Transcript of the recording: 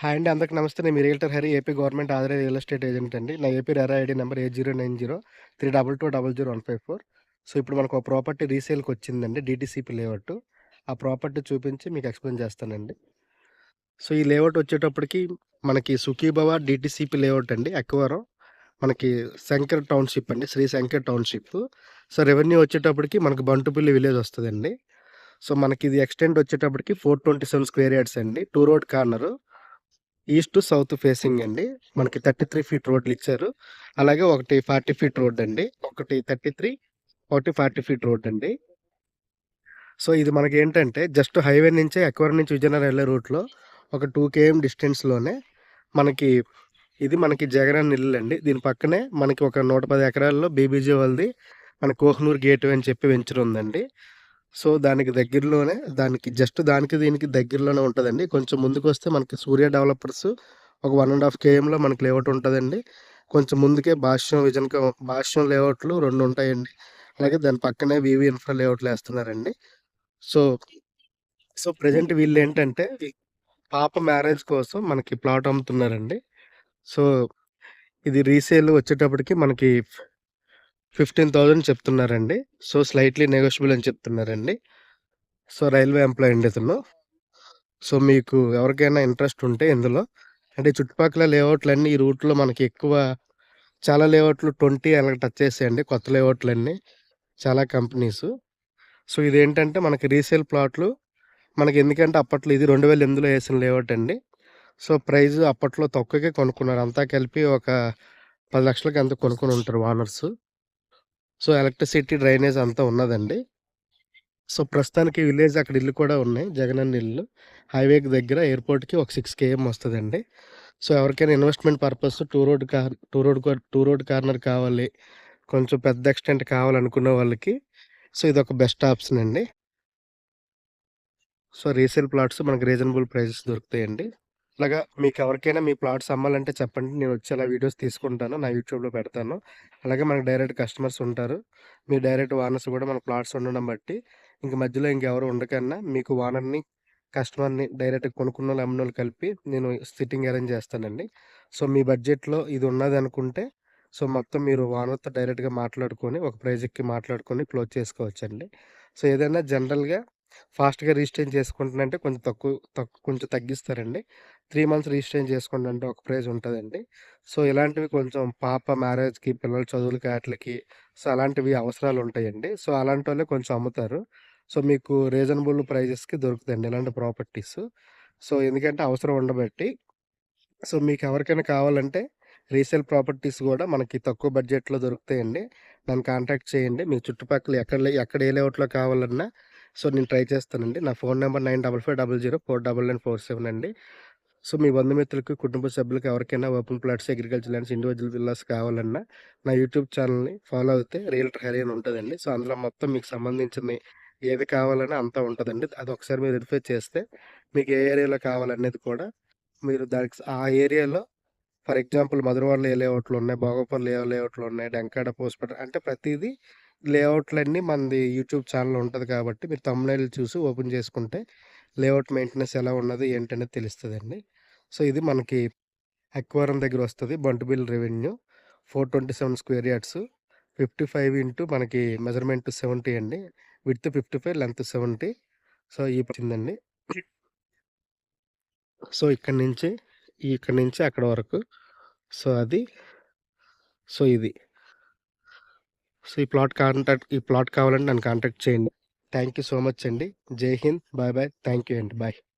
Hi అండి. అందరికి నమస్తే. నేను మీ realtor Hari, AP government authorised real estate agent అండి. నా AP RERA ID number 809032200154. So, ఇప్పుడు మనకు ఒక ప్రాపర్టీ రీసేల్‌కొచ్చిందండి, డీటీసీపీ లేఅవుట్. ఆ ప్రాపర్టీ చూపించి మీకు ఎక్స్‌ప్లెయిన్ చేస్తానండి. సో, ఈ లేఅవుట్ వచ్చేటప్పటికి మనకి సుఖీభవ డీటీసీపీ లేఅవుట్ అండి, అక్వారం. మనకి శంకర్ టౌన్‌షిప్ అండి, Shri Shankar township. So, revenue వచ్చేటప్పటికి మనకు బంటుపల్లి విలేజ్ వస్తదండి. సో, మనకిది ఎక్స్టెంట్ వచ్చేటప్పటికి 427 స్క్వేర్ యార్డ్స్ అండి. 2 road corner. East to south facing అండి. మనకి 33 ఫీట్ రోడ్లిచ్చారు. అలాగే ఒకటి 40 ఫీట్ రోడ్డండి. ఒకటి 33, ఒకటి 40 ఫీట్ రోడ్డండి. సో, ఇది మనకేంటంటే జస్ట్ హైవే నుంచే అక్వరం నుంచి విజయనగరం వెళ్ళే రూట్‌లో ఒక 2 కేఎం డిస్టెన్స్‌లోనే మనకి ఇది మనకి జగనన్న ఇల్లండి. దీని పక్కనే మనకి ఒక 110 ఎకరాల్లో బీబీజీ వాళ్ళది మన కోహినూర్ గేట్‌వే అని చెప్పి వెంచర్ ఉందండి. సో, దానికి దగ్గరలోనే దానికి దీనికి దగ్గరలోనే ఉంటదండి. కొంచెం ముందుకొస్తే మనకి సూర్య డెవలపర్స్ ఒక 1 ½ కేఎంలో మనకి లేఅవుట్ ఉంటదండి. కొంచెం ముందుకే భాష్యం లేఅవుట్లు 2 ఉంటాయండి. అలాగే దాని పక్కనే వీవీ ఇన్ఫ్రా లేఅవుట్లు ఏస్తున్నారండి. సో, ప్రెజెంట్ వీళ్ళేంటంటే పాప మ్యారేజ్ కోసం మనకి ప్లాట్ అమ్ముతున్నారండి. సో, ఇది రీసేల్ వచ్చేటప్పటికి మనకి 15,000 చెప్తున్నారండి. సో, స్లైట్‌లీ నెగోషియబుల్ అని చెప్తున్నారండి. సో, రైల్వే ఎంప్లాయీ అండి ఇతను. సో, మీకు ఎవరికైనా ఇంట్రెస్ట్ ఉంటే ఇందులో అంటే చుట్టుపక్కల లేఅవుట్లన్నీ ఈ రూట్‌లో మనకి ఎక్కువ చాలా లేఅవుట్లు 20 అలాగ టచ్ చేసాయండి, కొత్త లేఅవుట్లన్నీ చాలా కంపెనీసు. సో, ఇదేంటంటే మనకి రీసేల్ ప్లాట్లు మనకెందుకంటే అప్పట్లో ఇది 2008లో ఏసిన లేఅవుట్ అండి. సో, ప్రైస్ అప్పట్లో తక్కువకే కొనుక్కున్నారు. అంతా కలిపి ఒక 10,00,000కి ఎంతో కొనుక్కొనుంటారు ఓనర్సు. సో, ఎలక్ట్రిసిటీ, డ్రైనేజ్ అంతా ఉన్నదండి. సో, ప్రస్తుతానికి విలేజ్ అక్కడ ఇల్లు కూడా ఉన్నాయి, జగనన్న ఇల్లు. హైవేకి దగ్గర ఎయిర్‌పోర్ట్‌కి ఒక 6 కేఎం వస్తదండి. సో, ఎవరికైనా ఇన్వెస్ట్‌మెంట్ పర్పస్ 2 రోడ్ కార్నర్ కావాలి, కొంచెం పెద్ద ఎక్స్‌టెంట్ కావాలనుకున్న వాళ్ళకి సో, ఇదొక బెస్ట్ ఆప్షన్ అండి. సో, రీసేల్ ప్లాట్స్ మనకు రీజనబుల్ ప్రైజెస్ దొరుకుతాయండి. ఇలాగా మీకెవరికైనా మీ ప్లాట్స్ అమ్మాలంటే చెప్పండి. నేనొచ్చి అలా వీడియోస్ తీసుకుంటాను, నా యూట్యూబ్‌లో పెడతాను. అలాగే మనకు డైరెక్ట్ కస్టమర్స్ ఉంటారు. మీ డైరెక్ట్ ఓనర్స్ కూడా మన ప్లాట్స్ ఉండడం బట్టి ఇంక మధ్యలో ఇంకెవరు ఉండకన్నా మీకు ఓనర్‌ని, కస్టమర్‌ని డైరెక్ట్‌గా కొనుక్కున్నోళ్ళు, అమ్మినోళ్ళు కలిపి నేను సిట్టింగ్ అరేంజ్ చేస్తానండి. సో, మీ బడ్జెట్‌లో ఇది ఉన్నదనుకుంటే సో, మొత్తం మీరు ఓనర్‌తో డైరెక్ట్‌గా మాట్లాడుకొని ఒక ప్రైజ్‌కి మాట్లాడుకొని క్లోజ్ చేసుకోవచ్చండి. సో, ఏదైనా జనరల్‌గా ఫాస్ట్‌గా రిజిస్ట్రేషన్ చేసుకుంటున్నంటే కొంచెం కొంచెం తగ్గిస్తారండి. 3 మంత్స్ రిజిస్ట్రేషన్ చేసుకోండంటే ఒక ప్రైజ్ ఉంటదండి. సో, ఇలాంటివి కొంచెం పాప మ్యారేజ్‌కి, పిల్లల చదువులకి ఆటిలకి సో, అలాంటివి అవసరాలుంటాయండి. సో, అలాంటోళ్ళే కొంచెం అమ్ముతారు. సో, మీకు రీజనబుల్ ప్రైజెస్‌కి దొరుకుతాయండి ఇలాంటి ప్రాపర్టీసు. సో, ఎందుకంటే అవసరం ఉండబట్టి. సో, మీకెవరికైనా కావాలంటే రీసేల్ ప్రాపర్టీస్ గూడా మనకి తక్కువ బడ్జెట్‌లో దొరుకుతాయండి. నన్ను కాంటాక్ట్ చేయండి. మీ చుట్టుపక్కల ఎక్కడ ఏ లేఅవుట్‌లో కావాలన్నా సో, నేను ట్రై చేస్తానండి. నా ఫోన్ నంబర్ 9555049947 అండి. సో, మీ బంధుమిత్రులకు, కుటుంబ సభ్యులకు ఎవరికైనా open plots, agriculture lands, individual villas కావాలన్నా నా యూట్యూబ్ ఛానల్‌ని ఫాలో అవుతే రియల్టర్ హరి అని ఉంటదండి. సో, అందులో మొత్తం మీకు సంబంధించినయి ఏది కావాలన్నా అంతా ఉంటదండి. అదొకసారి మీరు వెరిఫై చేస్తే మీకు ఏ ఏరియాలో కావాలనేది కూడా మీరు దానికి ఆ ఏరియాలో ఫర్ ఎగ్జాంపుల్ మధురవాడలో ఏ లేఅవుట్లున్నాయి, భోగపల్లిలో ఏ లేఅవుట్లున్నాయి, డెంకాడ, పోస్పేట అంటే ప్రతీదీ లేఅవుట్లన్నీ మనది యూట్యూబ్ ఛానల్ ఉంటది కాబట్టి మీరు థంబ్‌నెయిల్ చూసి ఓపెన్ చేసుకుంటే లేఅవుట్ మెయింటెనెన్స్ ఎలా ఉన్నది ఏంటనేది తెలుస్తదండి. సో, ఇది మనకి అక్వారం దగ్గరొస్తది. బంటుమిల్ రెవెన్యూ 427 స్క్వేర్ యార్డ్స్. 55 ఇంటూ మనకి మెజర్‌మెంట్ 70 అండి. Width 55, length 70. సో, ఈ వచ్చిందండి. సో, ఇక్కడి నుంచి అక్కడ వరకు. సో, అది. సో, ఇది. సో, ఈ ప్లాట్ కావాలంటే నన్ను కాంటాక్ట్ చేయండి. థ్యాంక్ యూ సో మచ్ అండి. Jai Hind. Bye bye. Thank you అండి. బాయ్.